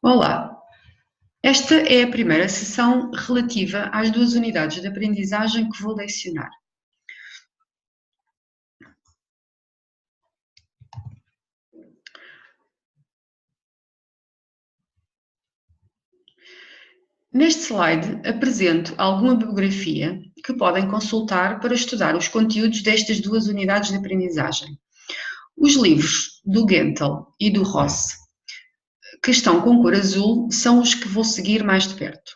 Olá, esta é a primeira sessão relativa às duas unidades de aprendizagem que vou lecionar. Neste slide apresento alguma bibliografia que podem consultar para estudar os conteúdos destas duas unidades de aprendizagem. Os livros do Gentel e do Ross, que estão com cor azul, são os que vou seguir mais de perto.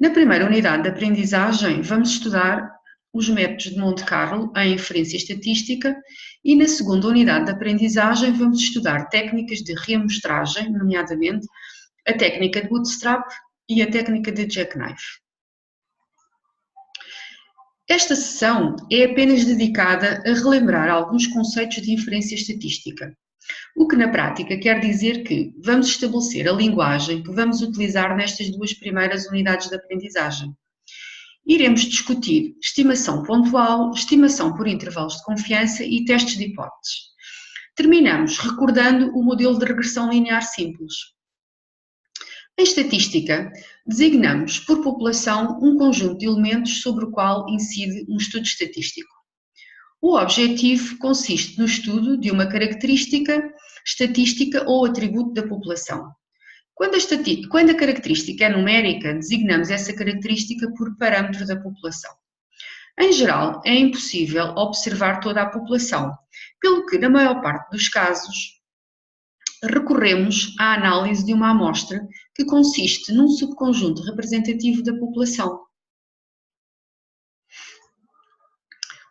Na primeira unidade de aprendizagem, vamos estudar os métodos de Monte Carlo em inferência estatística e na segunda unidade de aprendizagem vamos estudar técnicas de reamostragem, nomeadamente a técnica de Bootstrap e a técnica de Jackknife. Esta sessão é apenas dedicada a relembrar alguns conceitos de inferência estatística, o que na prática quer dizer que vamos estabelecer a linguagem que vamos utilizar nestas duas primeiras unidades de aprendizagem. Iremos discutir estimação pontual, estimação por intervalos de confiança e testes de hipóteses. Terminamos recordando o modelo de regressão linear simples. Em estatística, designamos por população um conjunto de elementos sobre o qual incide um estudo estatístico. O objetivo consiste no estudo de uma característica estatística ou atributo da população. Quando a característica é numérica, designamos essa característica por parâmetro da população. Em geral, é impossível observar toda a população, pelo que, na maior parte dos casos, recorremos à análise de uma amostra que consiste num subconjunto representativo da população.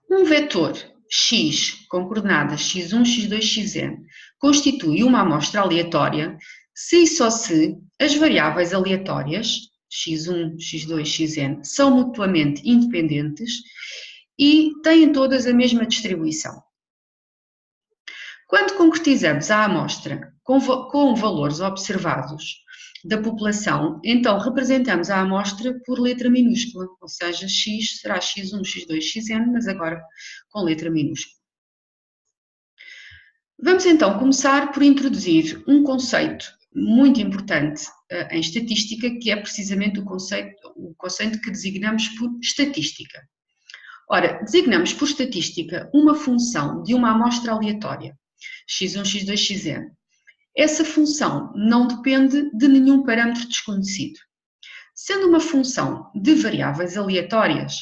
Um vetor x com coordenadas x1, x2, xn constitui uma amostra aleatória se e só se as variáveis aleatórias x1, x2, xn são mutuamente independentes e têm todas a mesma distribuição. Quando concretizamos a amostra com valores observados da população, então representamos a amostra por letra minúscula, ou seja, x será x1, x2, xn, mas agora com letra minúscula. Vamos então começar por introduzir um conceito muito importante em estatística, que é precisamente o conceito que designamos por estatística. Ora, designamos por estatística uma função de uma amostra aleatória, x1, x2, xn. Essa função não depende de nenhum parâmetro desconhecido. Sendo uma função de variáveis aleatórias,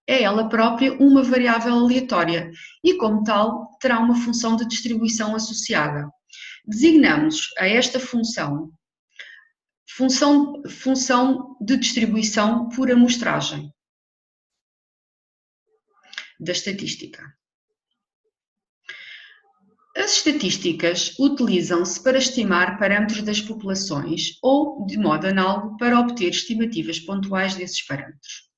é ela própria uma variável aleatória e, como tal, terá uma função de distribuição associada. Designamos a esta função de distribuição por amostragem da estatística. As estatísticas utilizam-se para estimar parâmetros das populações ou, de modo análogo, para obter estimativas pontuais desses parâmetros.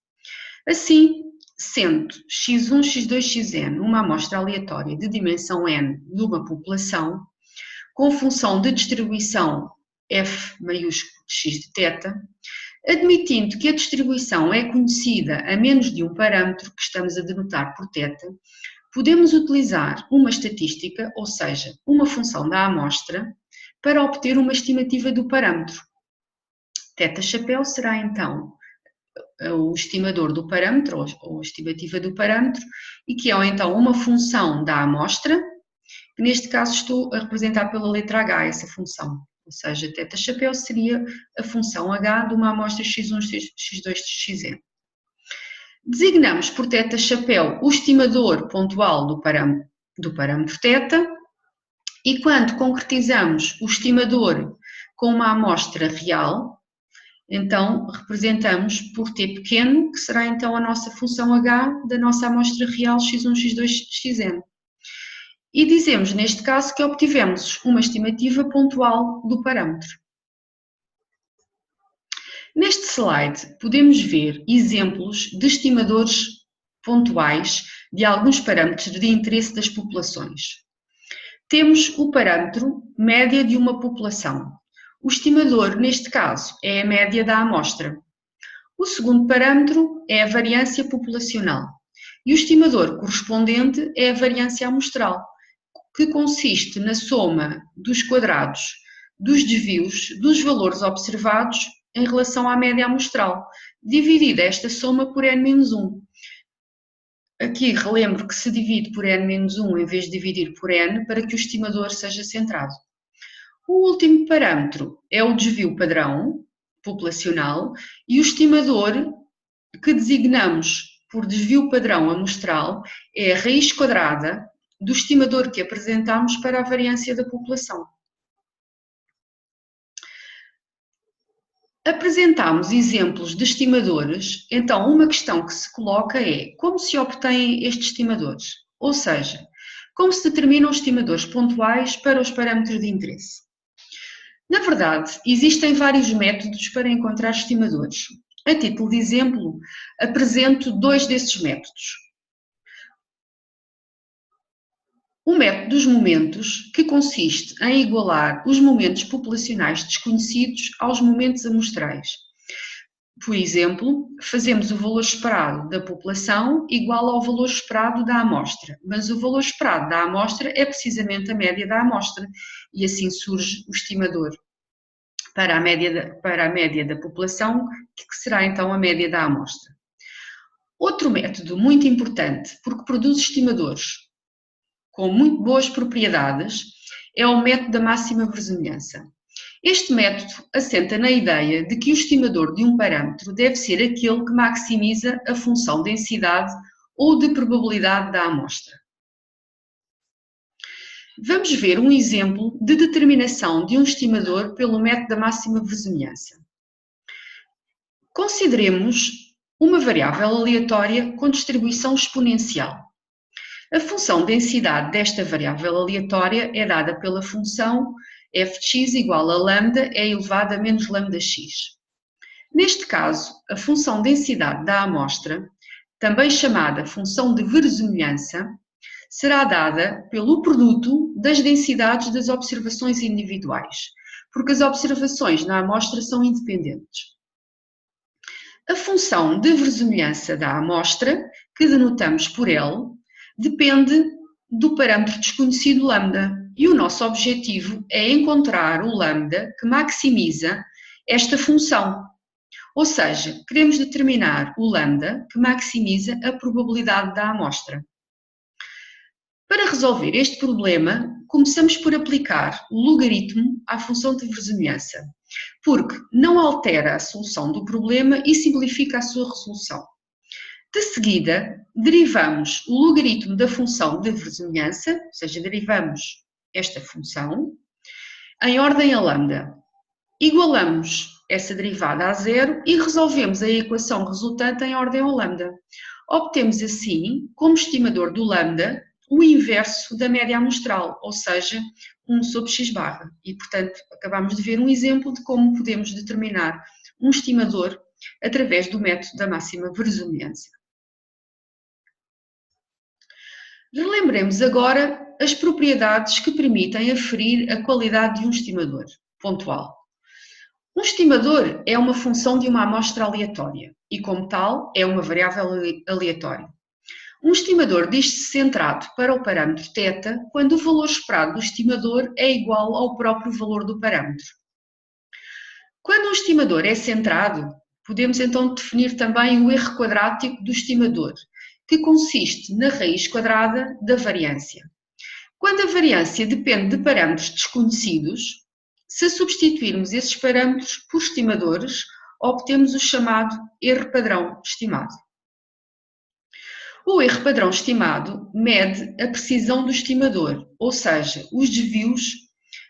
Assim, sendo x1, x2, xn uma amostra aleatória de dimensão n de uma população, com função de distribuição f maiúsculo de x de θ, admitindo que a distribuição é conhecida a menos de um parâmetro que estamos a denotar por θ, podemos utilizar uma estatística, ou seja, uma função da amostra, para obter uma estimativa do parâmetro. Θ chapéu será então o estimador do parâmetro, ou a estimativa do parâmetro, e que é então uma função da amostra, que neste caso estou a representar pela letra H, essa função. Ou seja, θ chapéu seria a função H de uma amostra x1, x2, xn. Designamos por θ chapéu o estimador pontual do parâmetro θ e quando concretizamos o estimador com uma amostra real, então representamos por t pequeno, que será então a nossa função H da nossa amostra real x1, x2, xn. E dizemos neste caso que obtivemos uma estimativa pontual do parâmetro. Neste slide podemos ver exemplos de estimadores pontuais de alguns parâmetros de interesse das populações. Temos o parâmetro média de uma população. O estimador, neste caso, é a média da amostra. O segundo parâmetro é a variância populacional. E o estimador correspondente é a variância amostral, que consiste na soma dos quadrados dos desvios dos valores observados em relação à média amostral, dividida esta soma por n-1. Aqui relembro que se divide por n-1 em vez de dividir por n para que o estimador seja centrado. O último parâmetro é o desvio padrão populacional e o estimador que designamos por desvio padrão amostral é a raiz quadrada do estimador que apresentamos para a variância da população. Apresentamos exemplos de estimadores, então uma questão que se coloca é como se obtêm estes estimadores, ou seja, como se determinam os estimadores pontuais para os parâmetros de interesse. Na verdade, existem vários métodos para encontrar estimadores. A título de exemplo, apresento dois desses métodos. O método dos momentos, que consiste em igualar os momentos populacionais desconhecidos aos momentos amostrais. Por exemplo, fazemos o valor esperado da população igual ao valor esperado da amostra, mas o valor esperado da amostra é precisamente a média da amostra, e assim surge o estimador para a média da população, que será então a média da amostra. Outro método muito importante, porque produz estimadores com muito boas propriedades, é o método da máxima verossimilhança. Este método assenta na ideia de que o estimador de um parâmetro deve ser aquele que maximiza a função densidade ou de probabilidade da amostra. Vamos ver um exemplo de determinação de um estimador pelo método da máxima verossimilhança. Consideremos uma variável aleatória com distribuição exponencial. A função densidade desta variável aleatória é dada pela função f de x igual a lambda e elevado a menos lambda x. Neste caso, a função densidade da amostra, também chamada função de verossimilhança, será dada pelo produto das densidades das observações individuais, porque as observações na amostra são independentes. A função de verossimilhança da amostra, que denotamos por L, depende do parâmetro desconhecido lambda, e o nosso objetivo é encontrar o lambda que maximiza esta função. Ou seja, queremos determinar o lambda que maximiza a probabilidade da amostra. Para resolver este problema, começamos por aplicar o logaritmo à função de verossimilhança, porque não altera a solução do problema e simplifica a sua resolução. De seguida, derivamos o logaritmo da função de verossimilhança, ou seja, derivamos esta função, em ordem a lambda. Igualamos essa derivada a zero e resolvemos a equação resultante em ordem ao lambda. Obtemos assim, como estimador do lambda, o inverso da média amostral, ou seja, 1 sobre x barra. E, portanto, acabamos de ver um exemplo de como podemos determinar um estimador através do método da máxima verossimilhança. Relembremos agora as propriedades que permitem aferir a qualidade de um estimador pontual. Um estimador é uma função de uma amostra aleatória e, como tal, é uma variável aleatória. Um estimador diz-se centrado para o parâmetro θ quando o valor esperado do estimador é igual ao próprio valor do parâmetro. Quando um estimador é centrado, podemos então definir também o erro quadrático do estimador, que consiste na raiz quadrada da variância. Quando a variância depende de parâmetros desconhecidos, se substituirmos esses parâmetros por estimadores, obtemos o chamado erro padrão estimado. O erro padrão estimado mede a precisão do estimador, ou seja, os desvios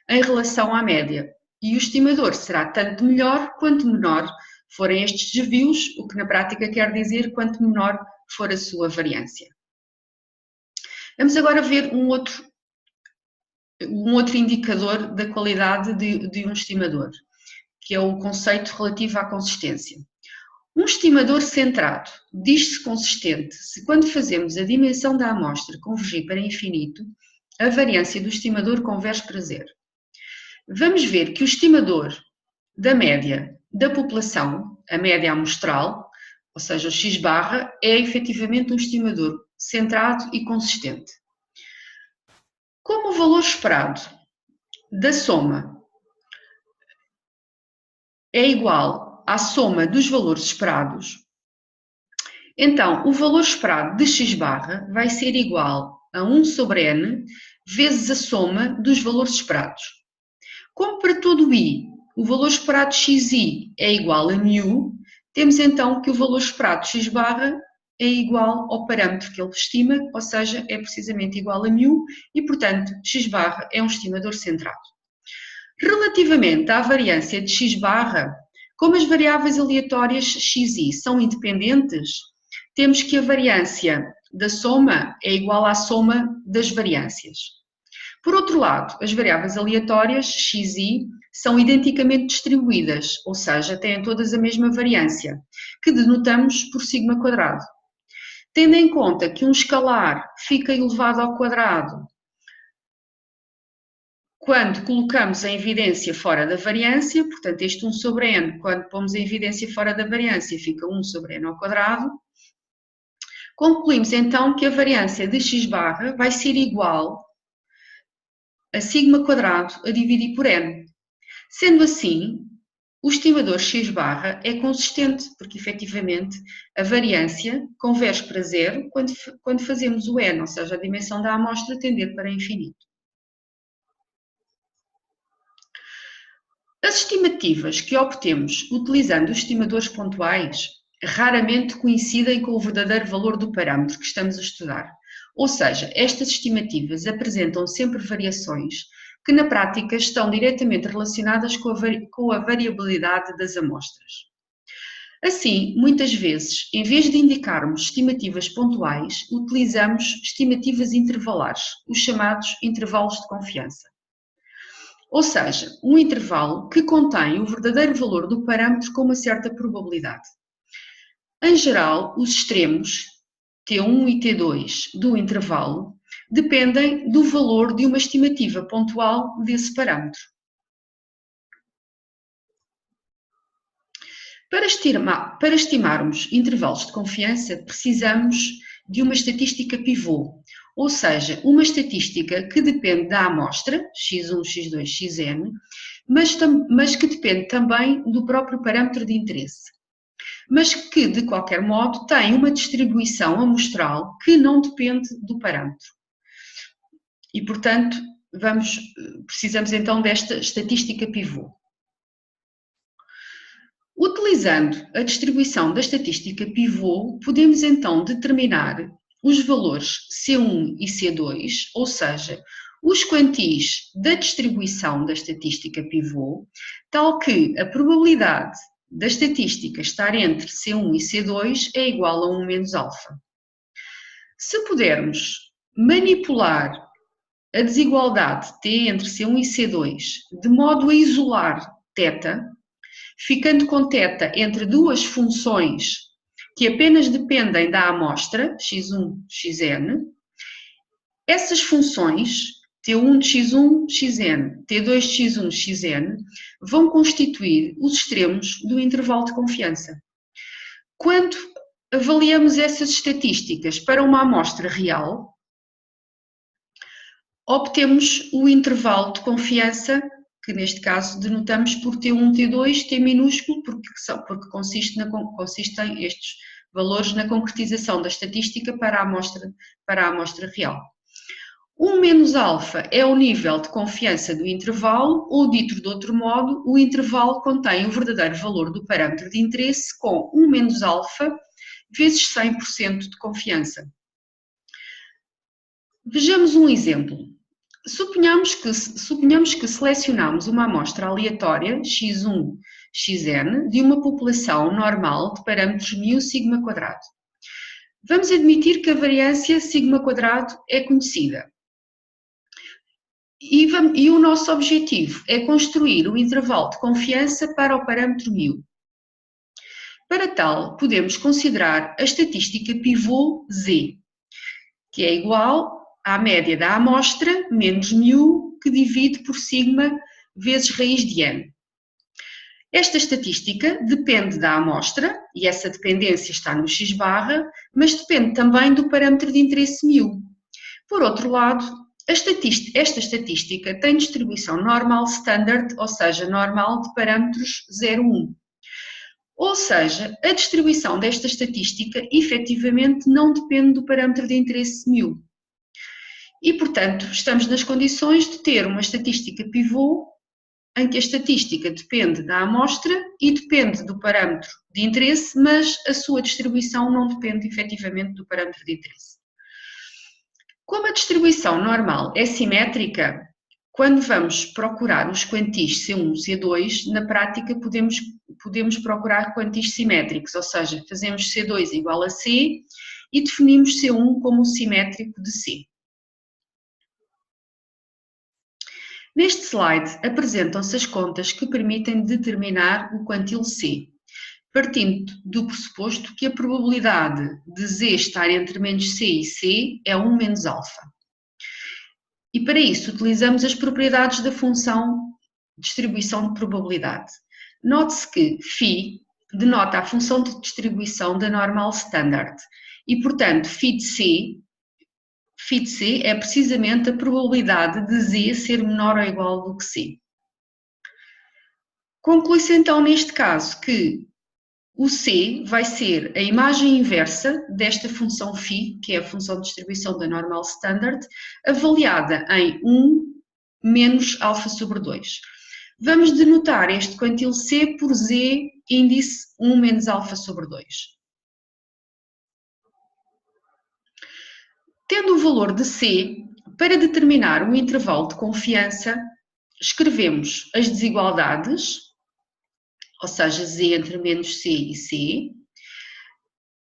em relação à média, e o estimador será tanto melhor quanto menor forem estes desvios, o que na prática quer dizer quanto menor for a sua variância. Vamos agora ver um outro indicador da qualidade de um estimador, que é o conceito relativo à consistência. Um estimador centrado diz-se consistente se, quando fazemos a dimensão da amostra convergir para infinito, a variância do estimador converge para zero. Vamos ver que o estimador da média da população, a média amostral, ou seja, o x barra, é efetivamente um estimador centrado e consistente. Como o valor esperado da soma é igual à soma dos valores esperados, então o valor esperado de x barra vai ser igual a 1 sobre n vezes a soma dos valores esperados. Como para todo i o valor esperado de xi é igual a μ, temos então que o valor esperado de x barra é igual ao parâmetro que ele estima, ou seja, é precisamente igual a μ e, portanto, x barra é um estimador centrado. Relativamente à variância de x barra, como as variáveis aleatórias xi são independentes, temos que a variância da soma é igual à soma das variâncias. Por outro lado, as variáveis aleatórias xi são identicamente distribuídas, ou seja, têm todas a mesma variância, que denotamos por sigma quadrado. Tendo em conta que um escalar fica elevado ao quadrado quando colocamos em evidência fora da variância, portanto este 1 sobre n, quando pomos em evidência fora da variância, fica 1 sobre n ao quadrado, concluímos então que a variância de x barra vai ser igual a sigma quadrado a dividir por n. Sendo assim, o estimador x barra é consistente, porque efetivamente a variância converge para zero quando fazemos o n, ou seja, a dimensão da amostra tender para infinito. As estimativas que obtemos utilizando os estimadores pontuais raramente coincidem com o verdadeiro valor do parâmetro que estamos a estudar. Ou seja, estas estimativas apresentam sempre variações que na prática estão diretamente relacionadas com a variabilidade das amostras. Assim, muitas vezes, em vez de indicarmos estimativas pontuais, utilizamos estimativas intervalares, os chamados intervalos de confiança. Ou seja, um intervalo que contém o verdadeiro valor do parâmetro com uma certa probabilidade. Em geral, os extremos T1 e T2 do intervalo dependem do valor de uma estimativa pontual desse parâmetro. Para estimarmos intervalos de confiança, precisamos de uma estatística pivô, ou seja, uma estatística que depende da amostra, x1, x2, xn, mas que depende também do próprio parâmetro de interesse, mas que, de qualquer modo, tem uma distribuição amostral que não depende do parâmetro. E, portanto, precisamos então desta estatística pivô. Utilizando a distribuição da estatística pivô, podemos então determinar os valores C1 e C2, ou seja, os quantis da distribuição da estatística pivô, tal que a probabilidade da estatística estar entre C1 e C2 é igual a 1 menos alfa. Se pudermos manipular a desigualdade T entre C1 e C2 de modo a isolar θ, ficando com θ entre duas funções que apenas dependem da amostra, x1, xn, essas funções, T1 de x1, xn, T2 de x1, xn, vão constituir os extremos do intervalo de confiança. Quando avaliamos essas estatísticas para uma amostra real, obtemos o intervalo de confiança, que neste caso denotamos por T1, T2, T minúsculo, porque consistem estes valores na concretização da estatística para a amostra real. 1 menos alfa é o nível de confiança do intervalo, ou dito de outro modo, o intervalo contém o verdadeiro valor do parâmetro de interesse com 1 menos alfa vezes 100% de confiança. Vejamos um exemplo. Suponhamos que selecionamos uma amostra aleatória, x1, xn, de uma população normal de parâmetros μ sigma quadrado. Vamos admitir que a variância sigma quadrado é conhecida. E o nosso objetivo é construir o intervalo de confiança para o parâmetro μ. Para tal, podemos considerar a estatística pivô Z, que é igual à média da amostra menos μ, que divide por sigma vezes raiz de n. Esta estatística depende da amostra, e essa dependência está no x barra, mas depende também do parâmetro de interesse μ. Por outro lado, Esta estatística tem distribuição normal standard, ou seja, normal de parâmetros 0, 1. Ou seja, a distribuição desta estatística efetivamente não depende do parâmetro de interesse μ. E, portanto, estamos nas condições de ter uma estatística pivô em que a estatística depende da amostra e depende do parâmetro de interesse, mas a sua distribuição não depende efetivamente do parâmetro de interesse. Como a distribuição normal é simétrica, quando vamos procurar os quantis C1, C2, na prática podemos procurar quantis simétricos, ou seja, fazemos C2 igual a C e definimos C1 como o simétrico de C. Neste slide apresentam-se as contas que permitem determinar o quantil C, partindo do pressuposto que a probabilidade de Z estar entre menos C e C é 1 menos alfa. E para isso utilizamos as propriedades da função distribuição de probabilidade. Note-se que φ denota a função de distribuição da normal standard e, portanto, φ de C é precisamente a probabilidade de Z ser menor ou igual do que C. Conclui-se então neste caso que o C vai ser a imagem inversa desta função φ, que é a função de distribuição da normal standard, avaliada em 1 menos alfa sobre 2. Vamos denotar este quantil C por Z índice 1 menos alfa sobre 2. Tendo o valor de C, para determinar o intervalo de confiança, escrevemos as desigualdades, ou seja, Z entre menos C e C,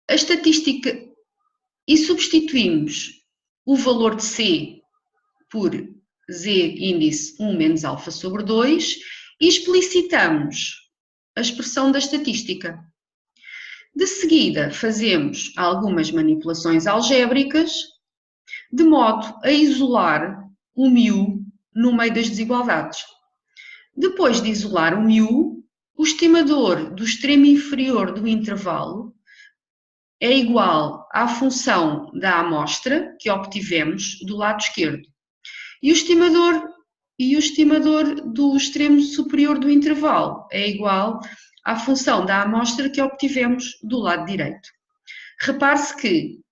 a estatística e substituímos o valor de C por Z índice 1 menos alfa sobre 2 e explicitamos a expressão da estatística. De seguida, fazemos algumas manipulações algébricas, de modo a isolar o μ no meio das desigualdades. Depois de isolar o μ, o estimador do extremo inferior do intervalo é igual à função da amostra que obtivemos do lado esquerdo. E o estimador do extremo superior do intervalo é igual à função da amostra que obtivemos do lado direito. Repare-se que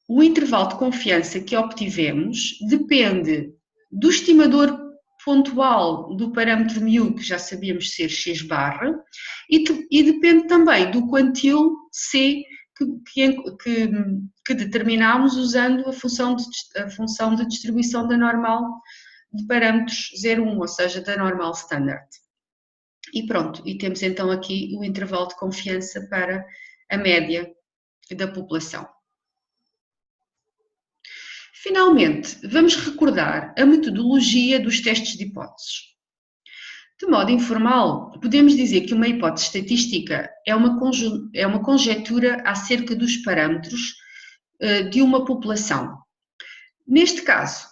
o intervalo de confiança que obtivemos depende do estimador pontual do parâmetro μ, que já sabíamos ser x barra, e depende também do quantil C que determinámos usando a função de distribuição da normal de parâmetros 0, 1, ou seja, da normal standard. E pronto, e temos então aqui o intervalo de confiança para a média da população. Finalmente, vamos recordar a metodologia dos testes de hipóteses. De modo informal, podemos dizer que uma hipótese estatística é uma conjetura acerca dos parâmetros de uma população. Neste caso,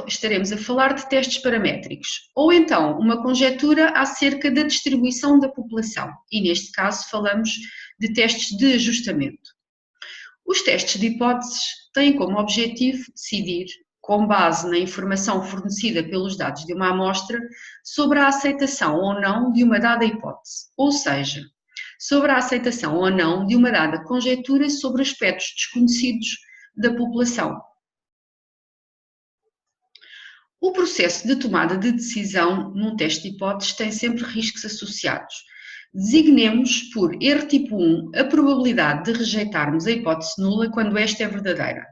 estaremos a falar de testes paramétricos, ou então uma conjetura acerca da distribuição da população, e neste caso falamos de testes de ajustamento. Os testes de hipóteses têm como objetivo decidir, com base na informação fornecida pelos dados de uma amostra, sobre a aceitação ou não de uma dada hipótese, ou seja, sobre a aceitação ou não de uma dada conjetura sobre aspectos desconhecidos da população. O processo de tomada de decisão num teste de hipóteses tem sempre riscos associados. Designemos por erro tipo 1 a probabilidade de rejeitarmos a hipótese nula quando esta é verdadeira.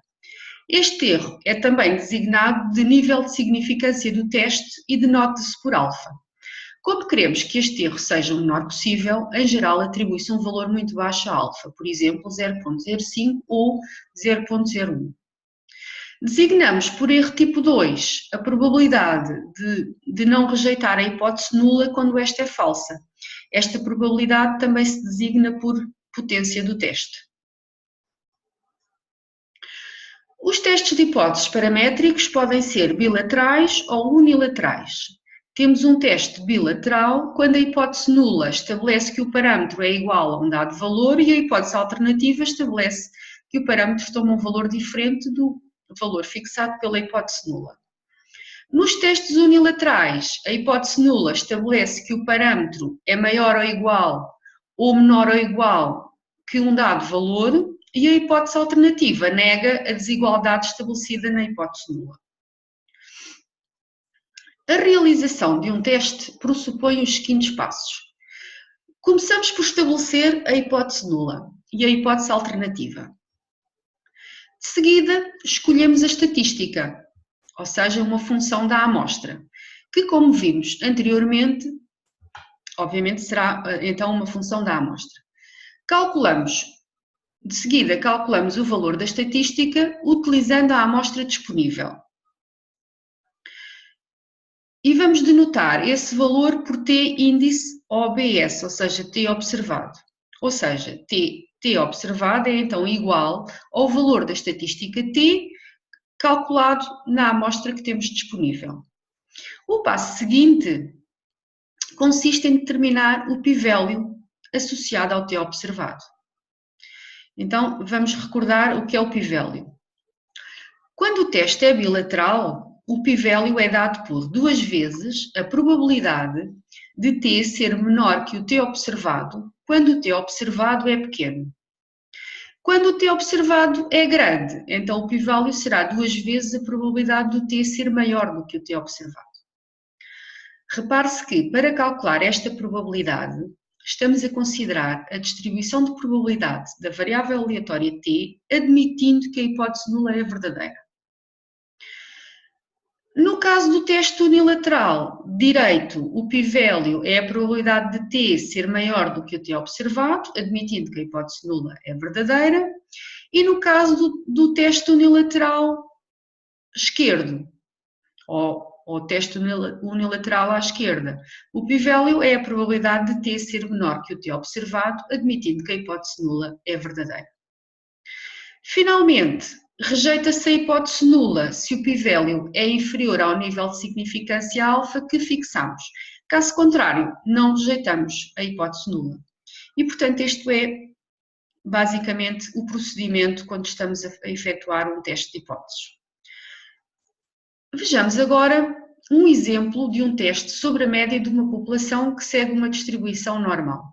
Este erro é também designado de nível de significância do teste e denota-se por alfa. Como queremos que este erro seja o menor possível, em geral atribui-se um valor muito baixo a alfa, por exemplo 0,05 ou 0,01. Designamos por erro tipo 2 a probabilidade de não rejeitar a hipótese nula quando esta é falsa. Esta probabilidade também se designa por potência do teste. Os testes de hipóteses paramétricos podem ser bilaterais ou unilaterais. Temos um teste bilateral quando a hipótese nula estabelece que o parâmetro é igual a um dado valor e a hipótese alternativa estabelece que o parâmetro toma um valor diferente valor fixado pela hipótese nula. Nos testes unilaterais, a hipótese nula estabelece que o parâmetro é maior ou igual ou menor ou igual que um dado valor e a hipótese alternativa nega a desigualdade estabelecida na hipótese nula. A realização de um teste pressupõe os seguintes passos. Começamos por estabelecer a hipótese nula e a hipótese alternativa. De seguida, escolhemos a estatística, ou seja, uma função da amostra, que, como vimos anteriormente, obviamente será então uma função da amostra. De seguida, calculamos o valor da estatística utilizando a amostra disponível. E vamos denotar esse valor por T índice OBS, ou seja, T observado. Ou seja, T observado é então igual ao valor da estatística T calculado na amostra que temos disponível. O passo seguinte consiste em determinar o p-value associado ao T observado. Então, vamos recordar o que é o p-value. Quando o teste é bilateral, o p-value é dado por 2 vezes a probabilidade de T ser menor que o T observado quando o T observado é pequeno. Quando o T observado é grande, então o p-value será 2 vezes a probabilidade do T ser maior do que o T observado. Repare-se que, para calcular esta probabilidade, estamos a considerar a distribuição de probabilidade da variável aleatória T, admitindo que a hipótese nula é verdadeira. No caso do teste unilateral direito, o p-value é a probabilidade de T ser maior do que o T observado, admitindo que a hipótese nula é verdadeira. E no caso do teste unilateral esquerdo, ou teste unilateral à esquerda, o p-value é a probabilidade de T ser menor que o T observado, admitindo que a hipótese nula é verdadeira. Finalmente, rejeita-se a hipótese nula se o p-value é inferior ao nível de significância alfa que fixamos. Caso contrário, não rejeitamos a hipótese nula. E, portanto, este é basicamente o procedimento quando estamos a efetuar um teste de hipóteses. Vejamos agora um exemplo de um teste sobre a média de uma população que segue uma distribuição normal.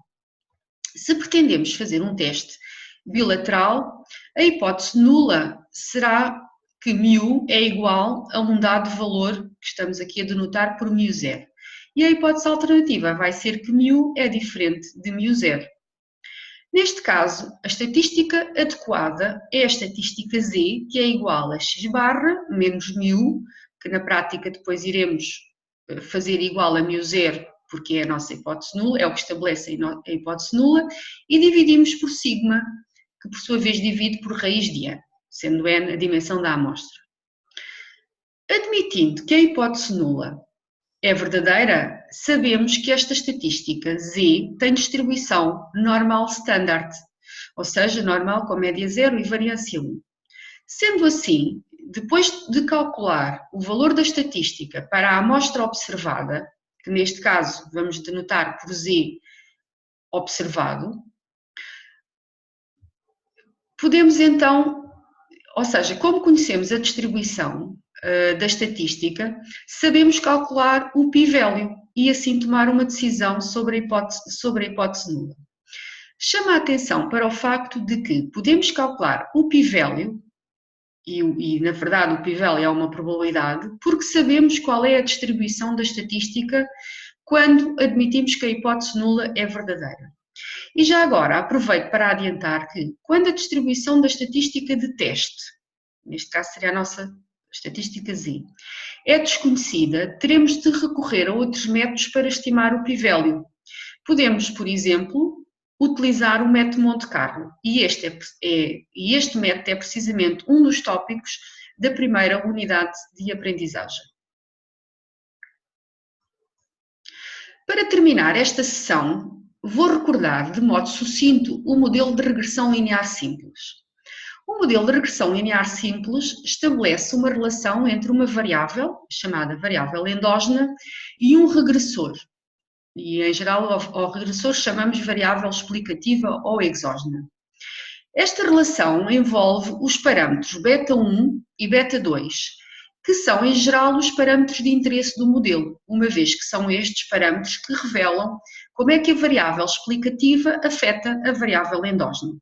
Se pretendemos fazer um teste bilateral, a hipótese nula será que μ é igual a um dado valor que estamos aqui a denotar por μ0. E a hipótese alternativa vai ser que μ é diferente de μ0. Neste caso, a estatística adequada é a estatística Z, que é igual a x barra menos μ, que na prática depois iremos fazer igual a μ0, porque é a nossa hipótese nula, é o que estabelece a hipótese nula, e dividimos por sigma, que por sua vez divide por raiz de n, sendo n a dimensão da amostra. Admitindo que a hipótese nula é verdadeira, sabemos que esta estatística Z tem distribuição normal standard, ou seja, normal com média 0 e variância 1. Sendo assim, depois de calcular o valor da estatística para a amostra observada, que neste caso vamos denotar por Z observado, podemos então, ou seja, como conhecemos a distribuição da estatística, sabemos calcular o p-value e assim tomar uma decisão sobre a hipótese nula. Chama a atenção para o facto de que podemos calcular o p-value, e na verdade o p-value é uma probabilidade, porque sabemos qual é a distribuição da estatística quando admitimos que a hipótese nula é verdadeira. E já agora aproveito para adiantar que quando a distribuição da estatística de teste, neste caso seria a nossa estatística Z, é desconhecida, teremos de recorrer a outros métodos para estimar o p-value. Podemos, por exemplo, utilizar o método Monte Carlo, e este método é precisamente um dos tópicos da primeira unidade de aprendizagem. Para terminar esta sessão, vou recordar de modo sucinto o modelo de regressão linear simples. O modelo de regressão linear simples estabelece uma relação entre uma variável, chamada variável endógena, e um regressor. E, em geral, ao regressor chamamos variável explicativa ou exógena. Esta relação envolve os parâmetros beta1 e beta2, que são, em geral, os parâmetros de interesse do modelo, uma vez que são estes parâmetros que revelam como é que a variável explicativa afeta a variável endógena.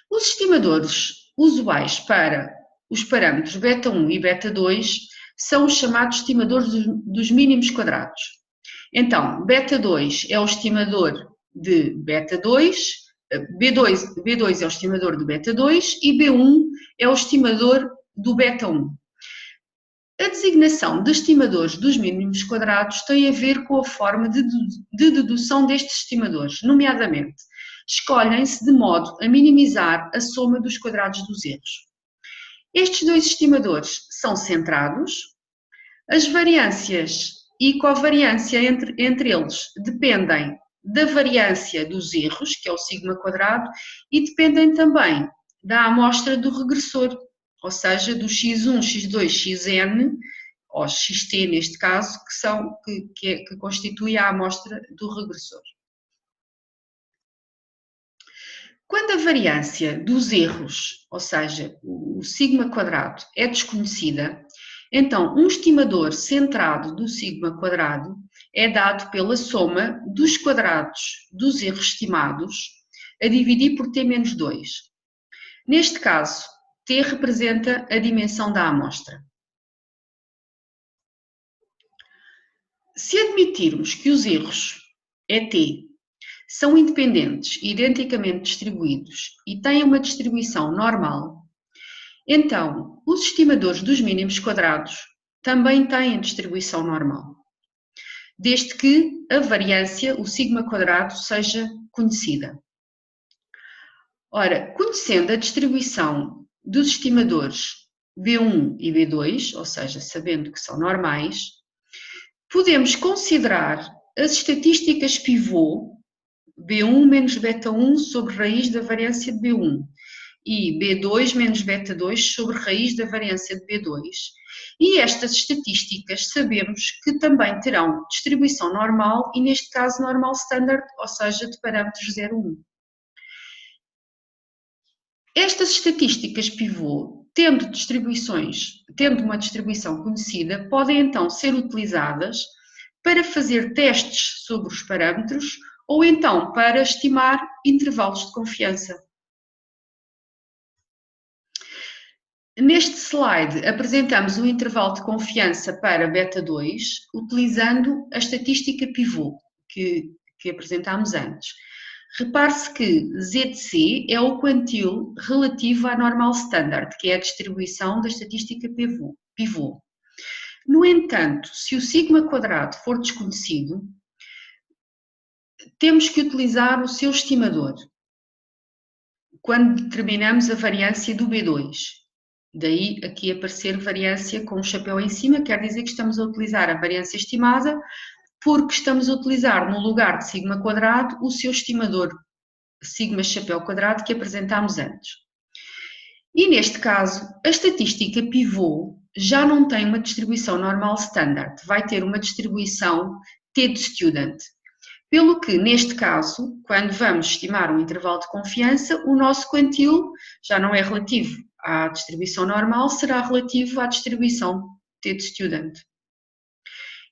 Os estimadores usuais para os parâmetros beta1 e beta2 são os chamados estimadores dos mínimos quadrados. Então, beta2 é o estimador de beta2, B2 é o estimador do beta2 e B1 é o estimador do beta1. A designação de estimadores dos mínimos quadrados tem a ver com a forma de dedução destes estimadores, nomeadamente, escolhem-se de modo a minimizar a soma dos quadrados dos erros. Estes dois estimadores são centrados, as variâncias e covariância entre eles dependem da variância dos erros, que é o sigma quadrado, e dependem também da amostra do regressor, ou seja, do x1, x2, xn, ou xt neste caso, que constitui a amostra do regressor. Quando a variância dos erros, ou seja, o sigma quadrado, é desconhecida, então um estimador centrado do sigma quadrado é dado pela soma dos quadrados dos erros estimados a dividir por t menos 2. Neste caso, t representa a dimensão da amostra. Se admitirmos que os erros, ET, são independentes e identicamente distribuídos e têm uma distribuição normal, então os estimadores dos mínimos quadrados também têm distribuição normal, desde que a variância, o sigma quadrado, seja conhecida. Ora, conhecendo a distribuição dos estimadores B1 e B2, ou seja, sabendo que são normais, podemos considerar as estatísticas pivô B1 menos beta1 sobre raiz da variância de B1 e B2 menos beta2 sobre raiz da variância de B2. E estas estatísticas sabemos que também terão distribuição normal e, neste caso, normal standard, ou seja, de parâmetros 0, 1. Estas estatísticas pivô, tendo uma distribuição conhecida, podem então ser utilizadas para fazer testes sobre os parâmetros ou então para estimar intervalos de confiança. Neste slide apresentamos o intervalo de confiança para beta2 utilizando a estatística pivô que apresentámos antes. Repare-se que Z de C é o quantil relativo à normal standard, que é a distribuição da estatística pivô. No entanto, se o sigma quadrado for desconhecido, temos que utilizar o seu estimador quando determinamos a variância do B2. Daí aqui aparecer variância com o chapéu em cima, quer dizer que estamos a utilizar a variância estimada porque estamos a utilizar no lugar de sigma quadrado o seu estimador sigma chapéu quadrado que apresentámos antes. E neste caso, a estatística pivô já não tem uma distribuição normal standard, vai ter uma distribuição t de student. Pelo que, neste caso, quando vamos estimar um intervalo de confiança, o nosso quantil já não é relativo à distribuição normal, será relativo à distribuição t de student.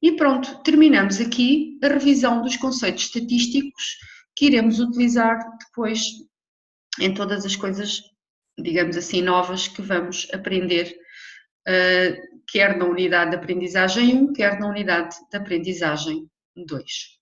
E pronto, terminamos aqui a revisão dos conceitos estatísticos que iremos utilizar depois em todas as coisas, digamos assim, novas que vamos aprender, quer na unidade de aprendizagem 1, quer na unidade de aprendizagem 2.